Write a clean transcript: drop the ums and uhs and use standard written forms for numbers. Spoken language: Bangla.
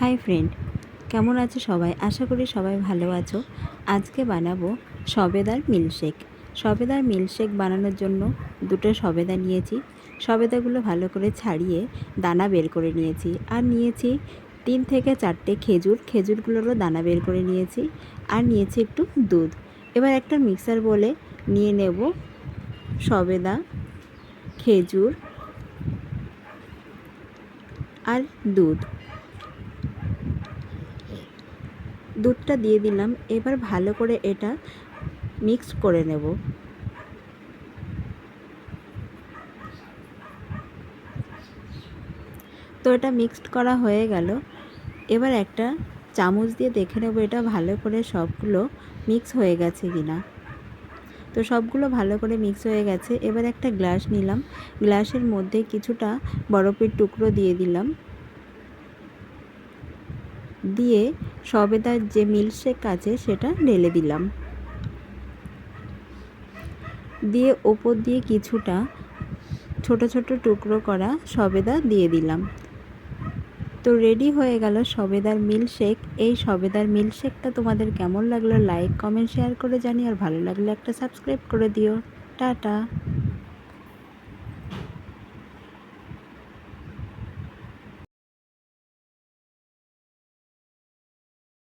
হাই ফ্রেন্ড, কেমন আছো সবাই? আশা করি সবাই ভালো আছো। আজকে বানাবো সবেদার মিল্কশেক। সবেদার মিল্কশেক বানানোর জন্য দুটো সবেদা নিয়েছি। সবেদাগুলো ভালো করে ছাড়িয়ে দানা বের করে নিয়েছি। আর নিয়েছি 3 থেকে 4টে খেজুর। খেজুরগুলোরও দানা বের করে নিয়েছি। আর নিয়েছি একটু দুধ। এবার একটা মিক্সার বলে নিয়ে নেব সবেদা, খেজুর আর দুধটা দিয়ে দিলাম। এবার ভালো করে এটা মিক্স করে নেব। তো এটা মিক্সড করা হয়ে গেল। এবার একটা চামচ দিয়ে দেখে নেব এটা ভালো করে সবগুলো মিক্স হয়ে গেছে কিনা। তো সবগুলো ভালো করে মিক্স হয়ে গেছে। এবার একটা গ্লাস নিলাম, গ্লাসের মধ্যে কিছুটা বরফের টুকরো দিয়ে দিলাম, দিয়ে সবেদার যে মিল্কশেক আছে সেটা ঢেলে দিলাম, দিয়ে ওপর দিয়ে কিছুটা ছোট ছোট টুকরো করা সবেদা দিয়ে দিলাম। তো রেডি হয়ে গেল সবেদার মিল্কশেক। এই সবেদার মিল্কশেকটা তোমাদের কেমন লাগলো লাইক কমেন্ট শেয়ার করে জানিও, আর ভালো লাগলে একটা সাবস্ক্রাইব করে দিও। টাটা।